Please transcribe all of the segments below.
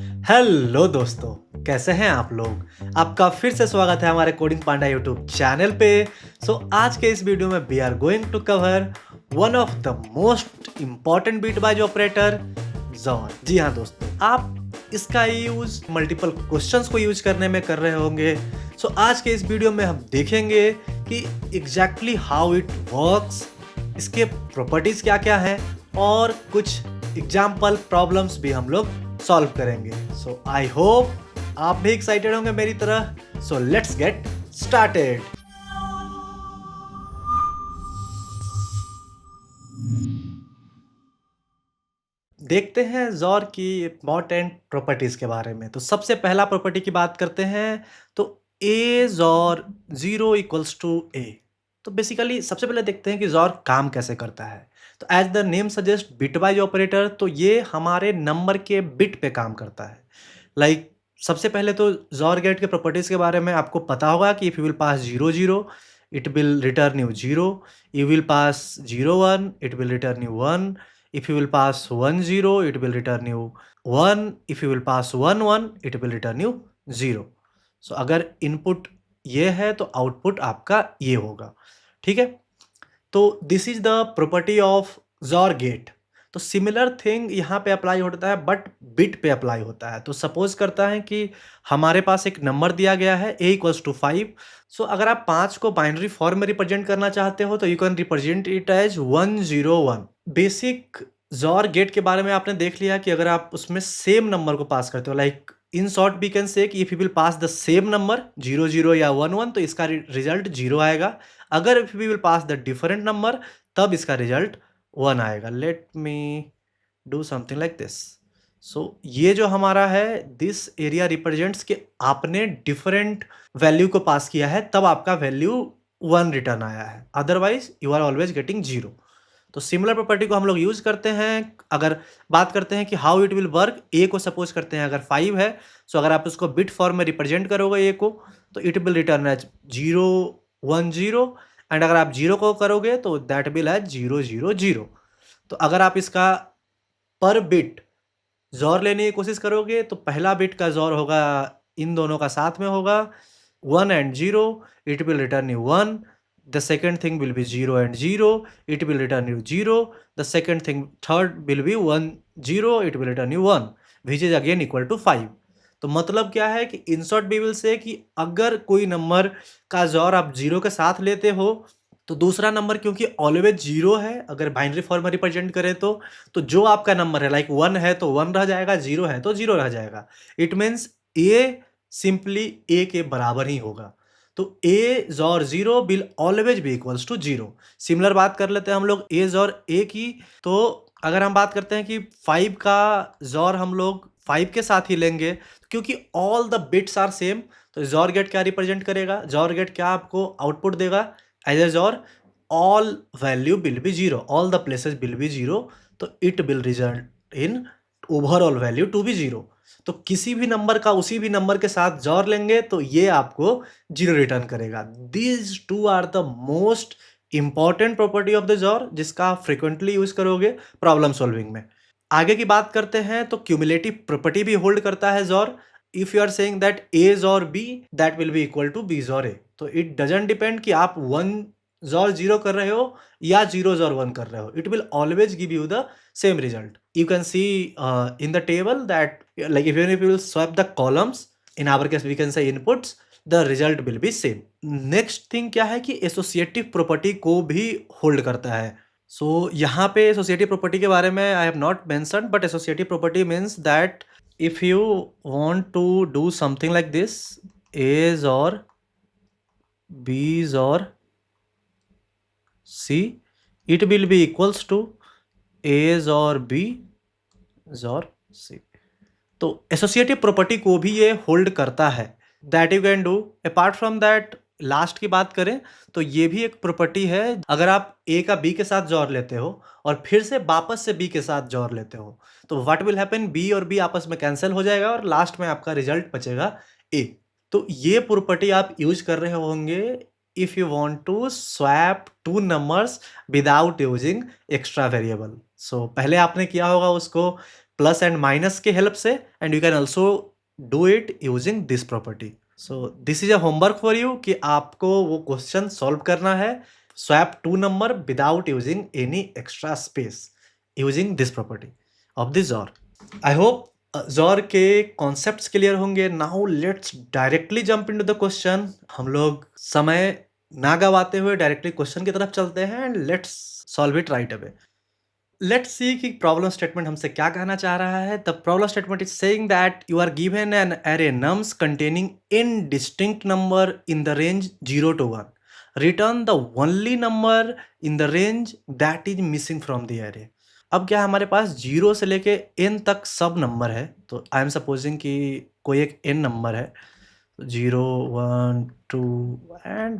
Hello दोस्तों, कैसे हैं आप लोग। आपका फिर से स्वागत है हमारे कोडिंग पांडा यूट्यूब चैनल पे। आज के इस वीडियो में we are going to cover one of the most important bitwise operator, XOR. जी हाँ दोस्तों, आप इसका यूज मल्टीपल क्वेश्चंस को यूज करने में कर रहे होंगे। आज के इस वीडियो में हम देखेंगे कि एग्जैक्टली हाउ इट वर्क्स, इसके प्रॉपर्टीज क्या क्या हैं और कुछ एग्जाम्पल प्रॉब्लम्स भी हम लोग सॉल्व करेंगे। आई होप आप भी एक्साइटेड होंगे मेरी तरह। Let's get started. देखते हैं जॉर की इंपॉर्टेंट प्रॉपर्टीज के बारे में। सबसे पहला प्रॉपर्टी की बात करते हैं। तो ए जॉर 0 इक्वल्स टू ए। तो बेसिकली सबसे पहले देखते हैं कि जॉर काम कैसे करता है। तो as the name suggest bitwise operator, तो ये हमारे नंबर के बिट पे काम करता है। लाइक सबसे पहले तो जॉर गेट के प्रॉपर्टीज के बारे में आपको पता होगा कि if you will pass 0 0 it will return you 0, you will pass 0 1 it will return you 1, if you will pass 1 0 it will return you 1, if you will pass 1 1 it will return you 0। अगर input ये है तो output आपका ये होगा। ठीक है, तो this is the property of XOR gate. तो सिमिलर थिंग यहाँ पे अप्लाई होता है बट बिट पे अप्लाई होता है। तो सपोज करता है कि हमारे पास एक नंबर दिया गया है a इक्वल्स टू 5। अगर आप 5 को बाइनरी फॉर्म में रिप्रेजेंट करना चाहते हो तो you can represent it as 1 0 1। Basic XOR gate के बारे में आपने देख लिया कि अगर आप उसमें सेम नंबर को पास करते हो, like in short we can say कि if you will pass the same number 0 0 या 1 1 तो इसका रिजल्ट 0 आएगा। अगर if we will pass the different number तब इसका रिजल्ट 1 आएगा। Let me do something like this. ये जो हमारा है दिस एरिया रिप्रेजेंट्स कि आपने डिफरेंट वैल्यू को पास किया है तब आपका वैल्यू 1 रिटर्न आया है, otherwise you are always getting 0। तो सिमिलर प्रॉपर्टी को हम लोग यूज करते हैं। अगर बात करते हैं कि हाउ इट विल वर्क, ए को सपोज करते हैं अगर 5 है, अगर आप उसको बिट फॉर्म में रिप्रेजेंट करोगे ए को तो it will return as 0 1 0, and अगर आप 0 को करोगे तो दैट विल एज 0 0 0। तो अगर आप इसका पर बिट जॉर लेने की कोशिश करोगे तो पहला बिट का जॉर होगा, इन दोनों का साथ में होगा 1 and 0, it will return you 1. The second thing will be 0 and 0, it will return you 0. The second thing, third will be 1 0, it will return you 1, which is again equal to 5. तो मतलब क्या है कि इन शॉर्ट वी विल से कि अगर कोई number का jaw आप 0 के साथ लेते हो तो दूसरा नंबर क्योंकि ऑलवेज 0 है, अगर बाइनरी फॉर्म में रिप्रेजेंट करें तो जो आपका नंबर है लाइक 1 है तो 1 रह जाएगा, 0 है तो 0 रह जाएगा। It means A simply A के बराबर ही होगा। तो A XOR 0 will always be equals to 0। Similar बात कर लेते हैं हम लोग ए जॉर ए की। तो अगर हम बात करते हैं कि 5 का जॉर हम लोग 5 के साथ ही लेंगे क्योंकि all the bits are same, तो जॉर गेट क्या रिप्रेजेंट करेगा, जॉर गेट क्या आपको आउटपुट देगा as A XOR, all value will be 0, all the places will be 0, तो it will result in overall value to be 0। तो किसी भी नंबर का उसी भी नंबर के साथ जॉर लेंगे तो ये आपको 0 रिटर्न करेगा। These two are the most important property of the XOR जिसका आप फ्रिक्वेंटली यूज करोगे प्रॉब्लम सॉल्विंग में। आगे की बात करते हैं तो क्यूमुलेटिव प्रॉपर्टी भी होल्ड करता है XOR. If you are saying that A XOR B that will be equal to B XOR A, तो इट डजंट डिपेंड कि आप 1 जॉर 0 कर रहे हो या 0 जॉर 1 कर रहे हो, it will always give you the same result. You can see in the table that like even if you will swap the columns, in our case we can say inputs, the result will be same. Next thing क्या है कि associative property को भी hold करता है। यहाँ पे associative property के बारे में I have not mentioned, but associative property means that if you want to do something like this, A's or B's or C, it will be equals to A और B और C। तो associative property को भी ये hold करता है, that you can do. Apart from that last की बात करें तो ये भी एक प्रॉपर्टी है, अगर आप ए का बी के साथ जॉर लेते हो और फिर से वापस से बी के साथ जॉर लेते हो तो व्हाट विल हैपन, बी और बी आपस में कैंसिल हो जाएगा और लास्ट में आपका रिजल्ट बचेगा ए। तो ये प्रॉपर्टी आप यूज कर रहे होंगे if you want to swap two numbers without using extra variable। पहले आपने किया होगा उसको प्लस एंड माइनस के हेल्प से, and you can also do it using this property. So this is a homework for you कि आपको वो क्वेश्चन सॉल्व करना है, swap two number without using any extra space using this property of this XOR. I hope XOR के concepts clear होंगे। Now let's directly jump into the question. हम लोग समय ना गवाते हुए डायरेक्टली क्वेश्चन की तरफ चलते हैं and let's solve it right away. Let's see कि प्रॉब्लम स्टेटमेंट हमसे क्या कहना चाह रहा है। The problem statement is saying that you are given an array nums containing n distinct number in the range 0 to 1। Return the only number in the range that is missing from the array. अब क्या है, हमारे पास 0 से लेके n तक सब number है। तो आई एम सपोजिंग कि कोई एक n नंबर है, 0 1 2 and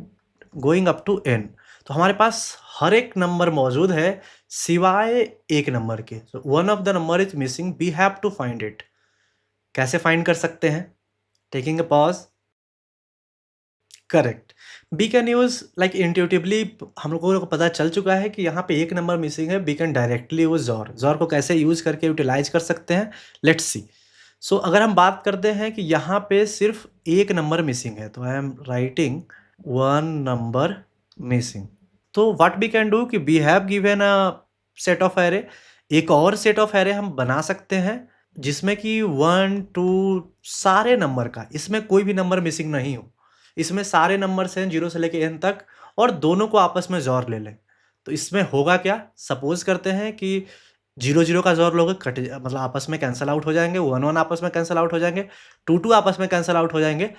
going up to n। तो हमारे पास हर एक नंबर मौजूद है सिवाय एक नंबर के। So one of the number is missing, we have to find it. कैसे फाइंड कर सकते हैं? Taking a pause. Correct, we can use like intuitively. हम लोगों को पता चल चुका है कि यहाँ पे एक नंबर मिसिंग है। We can directly use XOR. XOR को कैसे यूज करके यूटिलाइज कर सकते हैं, लेट्स सी। सो अगर हम बात करते हैं कि यहाँ पे सिर्फ एक नंबर मिसिंग है, तो I am writing one number missing. तो व्हाट वी कैन डू कि we have given a set of array. एक और सेट ऑफ एरे हम बना सकते हैं जिसमें कि 1 2 सारे नंबर का, इसमें कोई भी नंबर मिसिंग नहीं हो। इसमें सारे नंबर्स हैं 0 से लेके n तक, और दोनों को आपस में जोड़ ले लें। तो इसमें होगा क्या, सपोज करते हैं कि 0 0 का जोड़ लोगे, कट मतलब आपस में कैंसल आउट हो जाएंगे। 1 1 आपस में कैंसल आउट हो जाएंगे। 2 2 आपस में कैंसल आउट हो जाएंगे।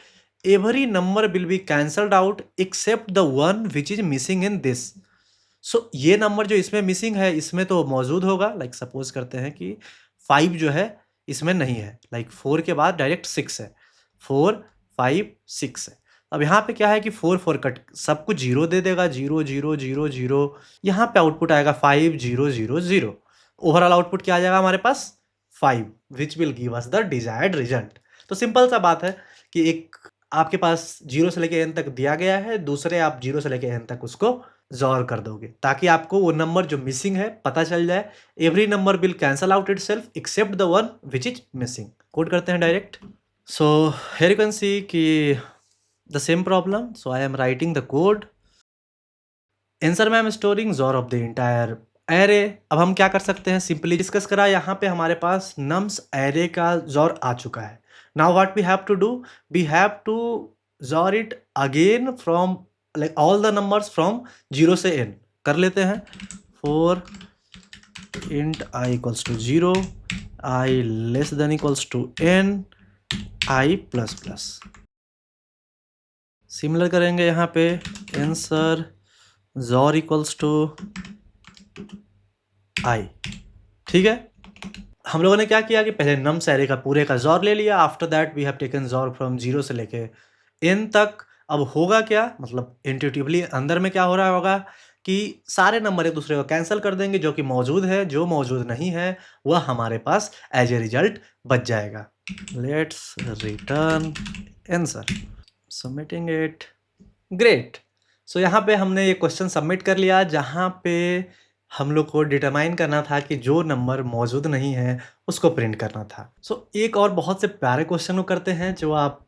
Every number will be cancelled out except the one which is missing in this. So ये नंबर जो इसमें मिसिंग है इसमें तो मौजूद होगा। लाइक सपोज करते हैं कि 5 जो है इसमें नहीं है। लाइक 4 के बाद डायरेक्ट 6 है। 4 5 6 है। अब यहाँ पे क्या है कि 4 4 कट सब कुछ 0 दे देगा, 0 0 0 0। यहाँ पे आउटपुट आएगा 5 0 0 0। ओवरऑल आउटपुट क्या आ जाएगा हमारे पास, 5, which will give us the desired result. तो सिंपल सा बात है कि एक आपके पास 0 से लेके n तक दिया गया है, दूसरे आप 0 से लेके n तक उसको ज़ोर कर दोगे ताकि आपको वो नंबर जो मिसिंग है पता चल जाए। Every number will cancel out itself except the one which is missing. Code करते हैं direct. So here you can see कि the same problem. So I am writing the code. Answer में I am storing XOR of the entire array. अब हम क्या कर सकते हैं, सिंपली डिस्कस करा, यहाँ पे हमारे पास नम्स एरे का जोर आ चुका है। Now what we have to do, we have to XOR it again from like all the numbers from 0 से n। कर लेते हैं। 4 int i equals to 0, i less than equals to n, i plus plus. Similar करेंगे यहाँ पे, answer जोर equals to i। ठीक है, हम लोगों ने क्या किया कि पहले नम्स एरे का पूरे का जोर ले लिया। After that we have taken XOR from 0 से लेके n तक। अब होगा क्या, मतलब इंट्यूटिवली अंदर में क्या हो रहा होगा कि सारे नंबर एक दूसरे को कैंसिल कर देंगे। जो कि मौजूद है, जो मौजूद नहीं है वह हमारे पास एज ए रिजल्ट बच जाएगा। Let's return answer, submitting it. Great. So यहाँ पे हमने ये क्वेश्चन सबमिट कर लिया जहाँ पे हम लोग को डिटरमाइन करना था कि जो नंबर मौजूद नहीं है उसको प्रिंट करना था। सो एक और बहुत से प्यारे क्वेश्चन को करते हैं जो आप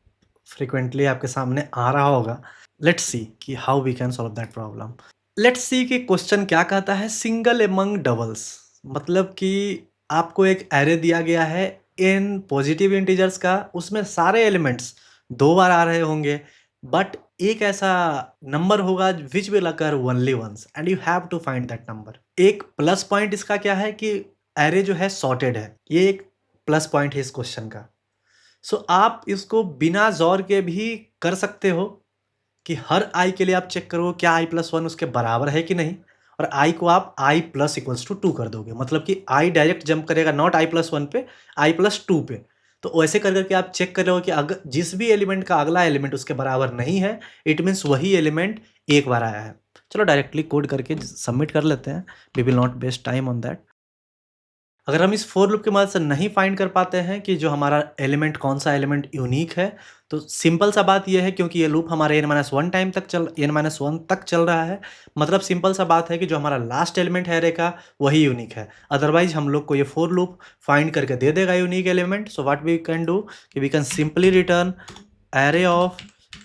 फ्रिक्वेंटली आपके सामने आ रहा होगा। लेट्स सी कि how we can solve that problem. Let's see कि क्वेश्चन क्या कहता है, सिंगल एमंग डबल्स। मतलब कि आपको एक एरे दिया गया है इन पॉजिटिव इंटीजर्स का, उसमें सारे एलिमेंट्स 2 बार आ रहे होंगे, बट एक ऐसा नंबर होगा which will occur only once and you have to find that number. एक प्लस पॉइंट इसका क्या है कि एरे जो है सॉर्टेड है। ये एक प्लस पॉइंट है इस क्वेश्चन का। सो आप इसको बिना जोर के भी कर सकते हो कि हर i के लिए आप चेक करो क्या i+1 उसके बराबर है कि नहीं, और i को आप i+=2 कर दोगे। मतलब कि i डायरेक्ट जंप करेगा नॉट i+1 पे, i+2 पे। तो वैसे कर करके आप चेक कर रहे हो कि अगर जिस भी एलिमेंट का अगला एलिमेंट उसके बराबर नहीं है, इट मीन्स वही एलिमेंट एक बार आया है। चलो डायरेक्टली कोड करके सबमिट कर लेते हैं, we will not waste time on that. अगर हम इस फोर लूप की मदद से नहीं फाइंड कर पाते हैं कि जो हमारा एलिमेंट कौन सा एलिमेंट यूनिक है, तो सिंपल सा बात ये है, क्योंकि ये लूप हमारे n-1 टाइम तक n-1 तक चल रहा है, मतलब सिंपल सा बात है कि जो हमारा लास्ट एलिमेंट है एरे का वही यूनिक है। अदरवाइज हम लोग को ये फोर लूप फाइंड करके दे देगा unique element. So what we can do कि we can simply return array of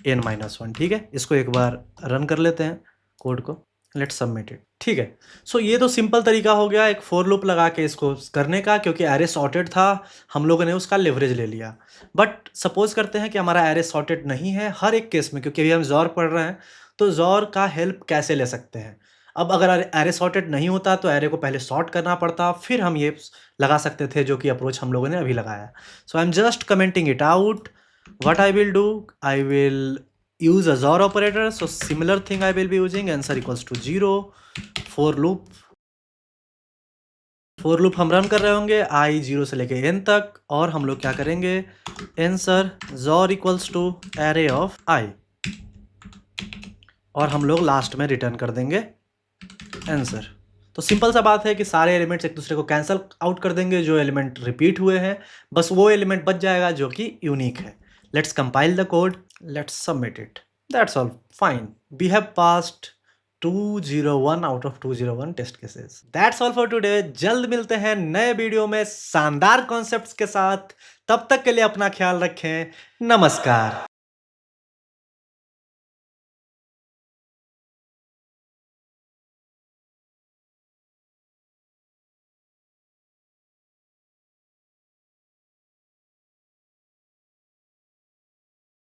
n-1। ठीक है, इसको एक बार रन कर लेते हैं कोड को, लेट्स सबमिट इट। ठीक है, सो ये तो सिंपल तरीका हो गया एक फोर लूप लगा के इसको करने का, क्योंकि एरे सॉर्टेड था, हम लोगों ने उसका लेवरेज ले लिया। बट सपोज करते हैं कि हमारा एरे सॉर्टेड नहीं है हर एक केस में, क्योंकि अभी हम ज़ॉर पढ़ रहे हैं, तो ज़ॉर का हेल्प कैसे ले सकते हैं। अब अगर एरे सॉर्टेड नहीं होता तो एरे को पहले सॉर्ट करना पड़ता, फिर हम ये लगा सकते थे, जो कि अप्रोच हम लोगों ने अभी लगाया। So I am just commenting it out. What I will do, I will use a XOR operator. So similar thing I will be using, answer equals to 0, for loop हम रन कर रहे होंगे I 0 से लेके n तक, और हम लोग क्या करेंगे, answer XOR equals to array of I, और हम लोग लास्ट में रिटर्न कर देंगे आंसर। तो सिंपल सा बात है कि सारे एलिमेंट्स एक दूसरे को कैंसल आउट कर देंगे, जो एलिमेंट रिपीट हुए हैं बस वो एलिमेंट बच जाएगा जो कि यूनिक है। Let's compile the code, let's submit it. That's all, fine, we have passed 201 out of 201 test cases. That's all for today. जल्द मिलते हैं नए वीडियो में शानदार कॉन्सेप्ट्स के साथ। तब तक के लिए अपना ख्याल रखें। नमस्कार।